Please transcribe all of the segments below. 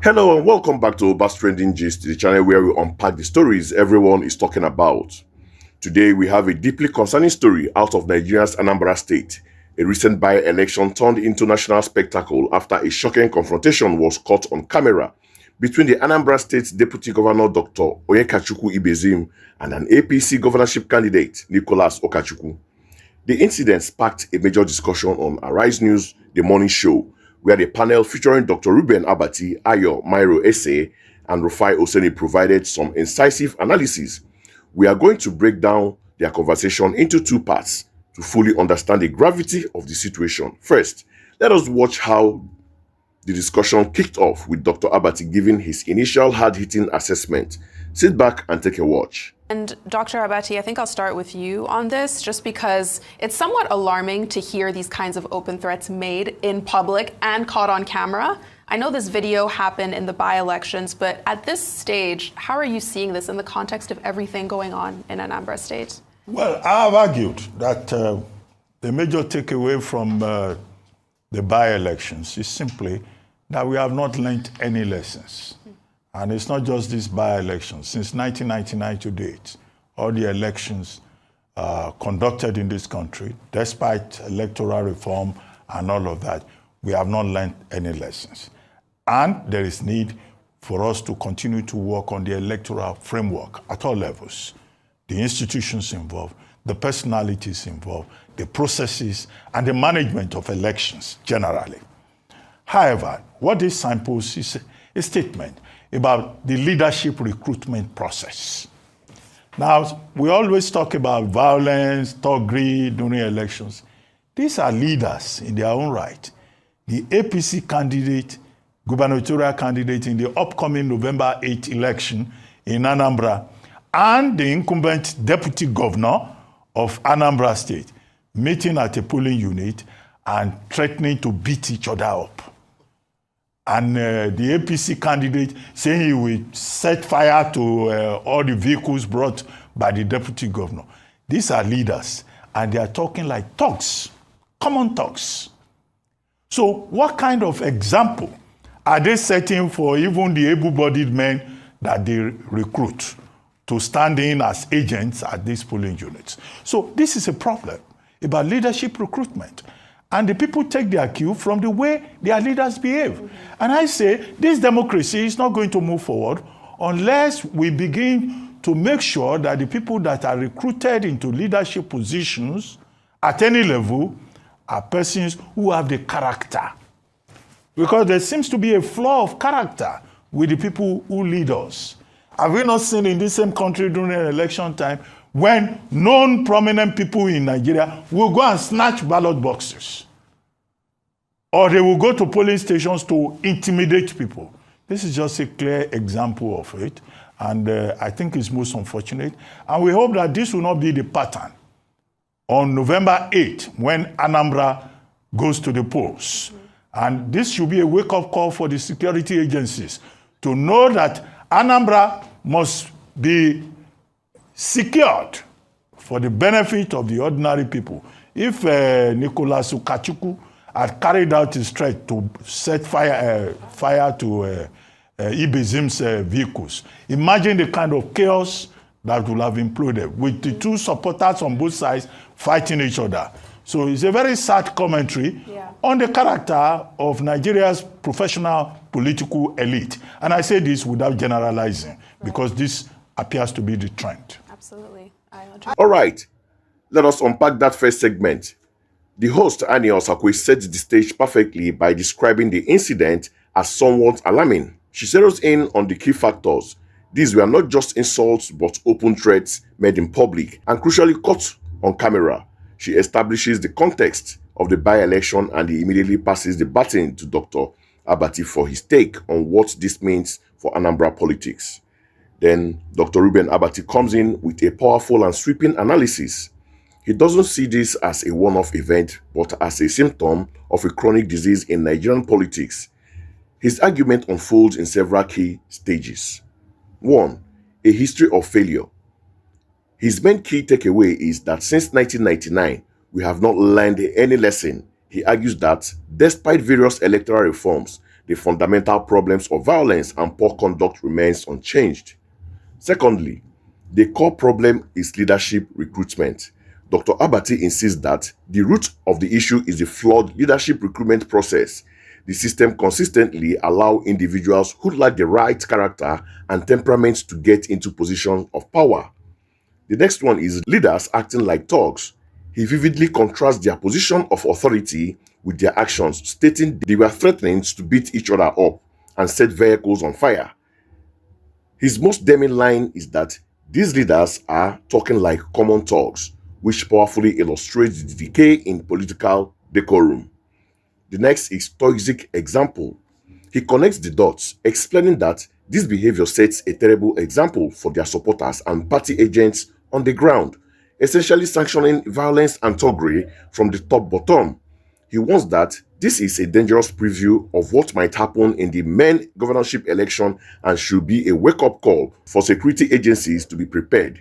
Hello and welcome back to Obas Trending Gist, the channel where we unpack the stories everyone is talking about. Today we have a deeply concerning story out of Nigeria's Anambra state. A recent by-election turned into national spectacle after a shocking confrontation was caught on camera between the Anambra State Deputy Governor Dr. Onyekachukwu Ibezim and an APC governorship candidate, Nicholas Okachukwu. The incident sparked a major discussion on Arise News, the morning show, where the panel featuring Dr. Abati, Ayo Ese, and Rufai Oseni provided some incisive analysis. We are going to break down their conversation into two parts to fully understand the gravity of the situation. First, let us watch how the discussion kicked off with Dr. Abati giving his initial hard-hitting assessment. Sit back and take a watch. And Dr. Abati, I think I'll start with you on this, just because it's somewhat alarming to hear these kinds of open threats made in public and caught on camera. I know this video happened in the by-elections, but at this stage, how are you seeing this in the context of everything going on in Anambra State? Well, I have argued that the major takeaway from the by-elections is simply that we have not learned any lessons. And it's not just this by-election. Since 1999 to date, all the elections conducted in this country, despite electoral reform and all of that, we have not learned any lessons. And there is need for us to continue to work on the electoral framework at all levels. The institutions involved, the personalities involved, the processes, and the management of elections generally. However, what this signposts is a statement about the leadership recruitment process. Now, we always talk about violence, thuggery during elections. These are leaders in their own right. The APC candidate, gubernatorial candidate in the upcoming November 8th election in Anambra, and the incumbent deputy governor of Anambra State meeting at a polling unit and threatening to beat each other up. And the APC candidate saying he will set fire to all the vehicles brought by the deputy governor. These are leaders, and they are talking like thugs, common thugs. So what kind of example are they setting for even the able-bodied men that they recruit to stand in as agents at these polling units? So this is a problem about leadership recruitment. And the people take their cue from the way their leaders behave. Mm-hmm. And I say this democracy is not going to move forward unless we begin to make sure that the people that are recruited into leadership positions at any level are persons who have the character. Because there seems to be a flaw of character with the people who lead us. Have we not seen in this same country during an election time when known prominent people in Nigeria will go and snatch ballot boxes, or they will go to polling stations to intimidate people? This is just a clear example of it, and I think it's most unfortunate. And we hope that this will not be the pattern on November 8th when Anambra goes to the polls. And this should be a wake-up call for the security agencies to know that Anambra must be secured for the benefit of the ordinary people. If Nicholas Okachukwu had carried out his threat to set fire to Ibezim's vehicles, imagine the kind of chaos that would have imploded with the two supporters on both sides fighting each other. So it's a very sad commentary on the character of Nigeria's professional political elite. And I say this without generalizing, because this appears to be the trend. Absolutely. All right, let us unpack that first segment. The host, Ayo Ese, set the stage perfectly by describing the incident as somewhat alarming. She zeroes in on the key factors. These were not just insults, but open threats made in public and crucially caught on camera. She establishes the context of the by-election and he immediately passes the baton to Dr. Abati for his take on what this means for Anambra politics. Then Dr. Abati comes in with a powerful and sweeping analysis. He doesn't see this as a one-off event, but as a symptom of a chronic disease in Nigerian politics. His argument unfolds in several key stages. 1. A history of failure. His main key takeaway is that since 1999, we have not learned any lesson. He argues that, despite various electoral reforms, the fundamental problems of violence and poor conduct remains unchanged. Secondly, the core problem is leadership recruitment. Dr. Abati insists that the root of the issue is the flawed leadership recruitment process. The system consistently allows individuals who lack the right character and temperament to get into positions of power. The next one is leaders acting like thugs. He vividly contrasts their position of authority with their actions, stating they were threatening to beat each other up and set vehicles on fire. His most damning line is that these leaders are talking like common thugs, which powerfully illustrates the decay in political decorum. The next is toxic example. He connects the dots, explaining that this behavior sets a terrible example for their supporters and party agents on the ground, essentially sanctioning violence and thuggery from the top bottom. He warns that this is a dangerous preview of what might happen in the main governorship election and should be a wake-up call for security agencies to be prepared.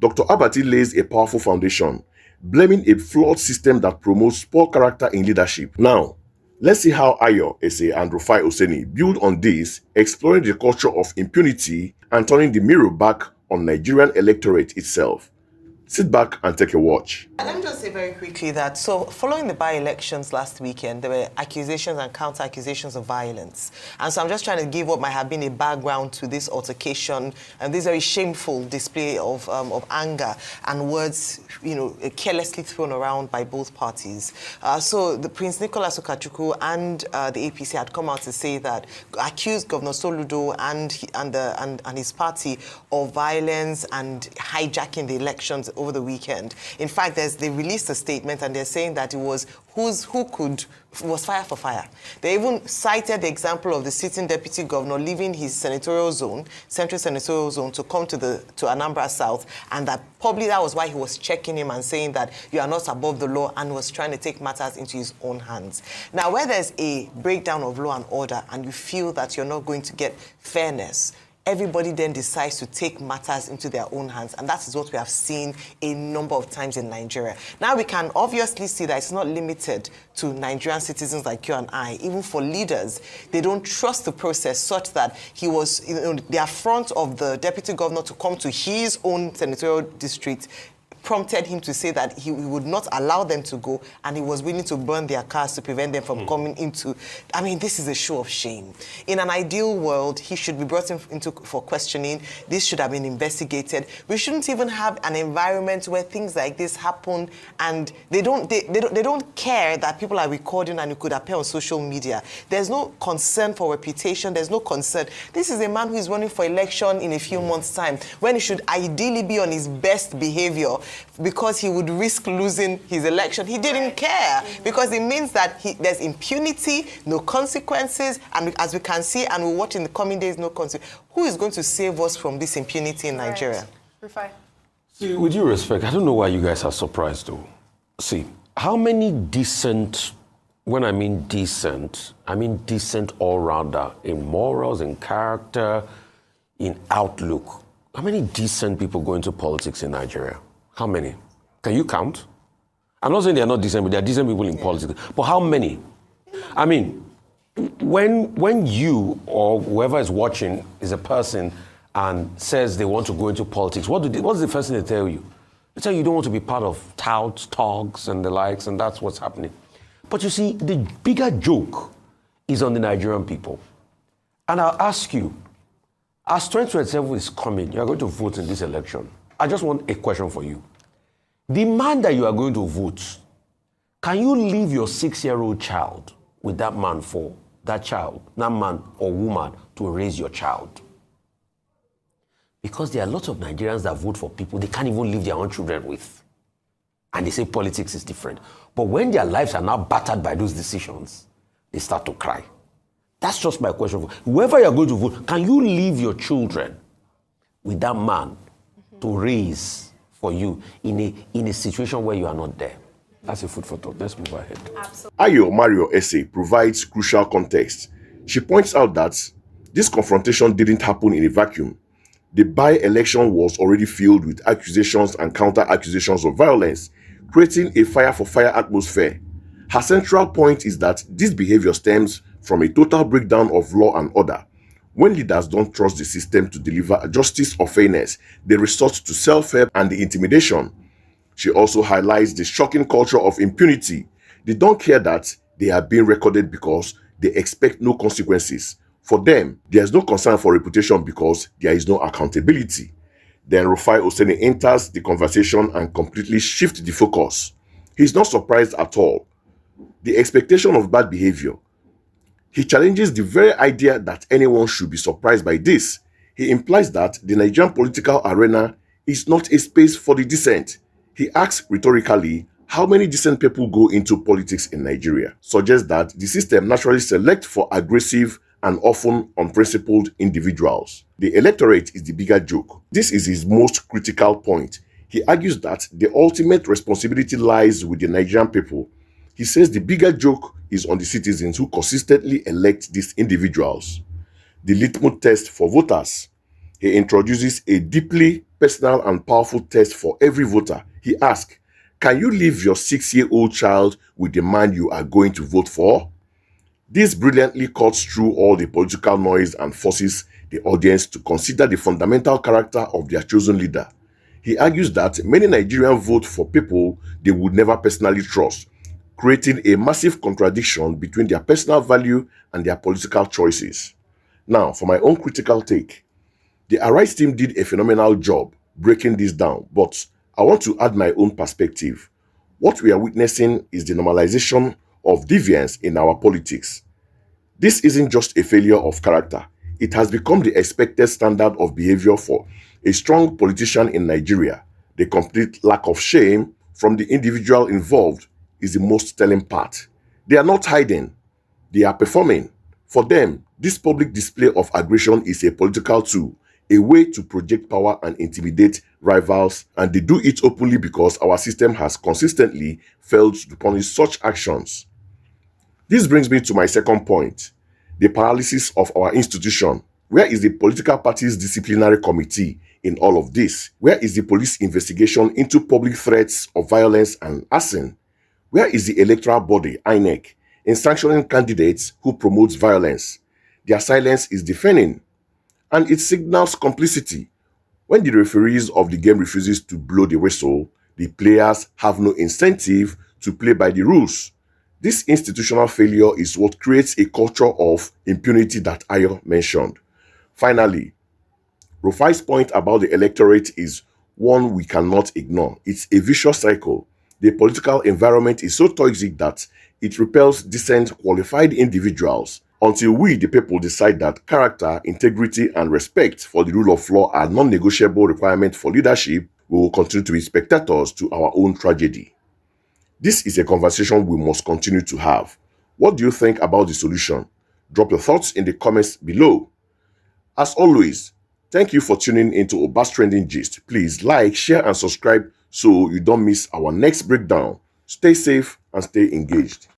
Dr. Abati lays a powerful foundation, blaming a flawed system that promotes poor character in leadership. Now, let's see how Ayo Ese and Rufai Oseni build on this, exploring the culture of impunity and turning the mirror back on Nigerian electorate itself. Sit back and take a watch. And let me just say very quickly that, so following the by-elections last weekend, there were accusations and counter-accusations of violence. And so I'm just trying to give what might have been a background to this altercation and this very shameful display of anger and words, carelessly thrown around by both parties. So the Prince Nicholas Okachukwu and the APC had come out to say that, accused Governor Soludo and his party of violence and hijacking the elections over the weekend. In fact, they released a statement and they're saying that it was was fire for fire. They even cited the example of the sitting deputy governor leaving his senatorial zone, central senatorial zone, to come to Anambra South, and that probably that was why he was checking him and saying that you are not above the law, and was trying to take matters into his own hands. Now, where there's a breakdown of law and order and you feel that you're not going to get fairness, everybody then decides to take matters into their own hands. And that is what we have seen a number of times in Nigeria. Now, we can obviously see that it's not limited to Nigerian citizens like you and I. Even for leaders, they don't trust the process such that the affront of the deputy governor to come to his own senatorial district prompted him to say that he would not allow them to go, and he was willing to burn their cars to prevent them from coming into. I mean, this is a show of shame. In an ideal world, he should be brought into for questioning. This should have been investigated. We shouldn't even have an environment where things like this happen, and they don't care that people are recording and it could appear on social media. There's no concern for reputation. There's no concern. This is a man who is running for election in a few months' time, when he should ideally be on his best behavior, because he would risk losing his election. He didn't care, because it means that there's impunity, no consequences, and as we can see and we'll watch in the coming days, no consequences. Who is going to save us from this impunity in Nigeria? Rufai. See, with due respect, I don't know why you guys are surprised, though. See, how many decent, when I mean decent all-rounder in morals, in character, in outlook, how many decent people go into politics in Nigeria? How many? Can you count? I'm not saying they're not decent, but they're decent people in politics. But how many? I mean, when you or whoever is watching is a person and says they want to go into politics, what's the first thing they tell you? They tell you don't want to be part of touts, talks, and the likes, and that's what's happening. But you see, the bigger joke is on the Nigerian people. And I'll ask you, as 2027 is coming, you are going to vote in this election. I just want a question for you. The man that you are going to vote, can you leave your 6-year-old child with that man for that child, that man or woman, to raise your child? Because there are lots of Nigerians that vote for people they can't even leave their own children with. And they say politics is different. But when their lives are now battered by those decisions, they start to cry. That's just my question. Whoever you're going to vote, can you leave your children with that man to raise for you in a situation where you are not there? That's a food for thought. Let's move ahead. Ayo Ese provides crucial context. She points out that this confrontation didn't happen in a vacuum. The by-election was already filled with accusations and counter-accusations of violence, creating a fire-for-fire atmosphere. Her central point is that this behavior stems from a total breakdown of law and order. When leaders don't trust the system to deliver justice or fairness, they resort to self-help and the intimidation. She also highlights the shocking culture of impunity. They don't care that they are being recorded because they expect no consequences. For them, there is no concern for reputation because there is no accountability. Then Rufai Oseni enters the conversation and completely shifts the focus. He's not surprised at all. The expectation of bad behavior. He challenges the very idea that anyone should be surprised by this. He implies that the Nigerian political arena is not a space for the decent. He asks rhetorically, how many decent people go into politics in Nigeria? Suggests that the system naturally selects for aggressive and often unprincipled individuals. The electorate is the bigger joke. This is his most critical point. He argues that the ultimate responsibility lies with the Nigerian people. He says the bigger joke is on the citizens who consistently elect these individuals. The litmus test for voters. He introduces a deeply personal and powerful test for every voter. He asks, can you leave your 6-year-old child with the man you are going to vote for? This brilliantly cuts through all the political noise and forces the audience to consider the fundamental character of their chosen leader. He argues that many Nigerians vote for people they would never personally trust, creating a massive contradiction between their personal value and their political choices. Now, for my own critical take, the Arise team did a phenomenal job breaking this down, but I want to add my own perspective. What we are witnessing is the normalization of deviance in our politics. This isn't just a failure of character. It has become the expected standard of behavior for a strong politician in Nigeria. The complete lack of shame from the individual involved is the most telling part. They are not hiding. They are performing. For them, this public display of aggression is a political tool, a way to project power and intimidate rivals, and they do it openly because our system has consistently failed to punish such actions. This brings me to my second point, the paralysis of our institution. Where is the political party's disciplinary committee in all of this? Where is the police investigation into public threats of violence and arson? Where is the electoral body, INEC, in sanctioning candidates who promote violence? Their silence is deafening, and it signals complicity. When the referees of the game refuses to blow the whistle, the players have no incentive to play by the rules. This institutional failure is what creates a culture of impunity that Ayo mentioned. Finally, Rufai's point about the electorate is one we cannot ignore. It's a vicious cycle. The political environment is so toxic that it repels decent, qualified individuals. Until we, the people, decide that character, integrity, and respect for the rule of law are non-negotiable requirements for leadership, we will continue to be spectators to our own tragedy. This is a conversation we must continue to have. What do you think about the solution? Drop your thoughts in the comments below. As always, thank you for tuning into Obas Trending Gist. Please like, share, and subscribe so you don't miss our next breakdown. Stay safe and stay engaged.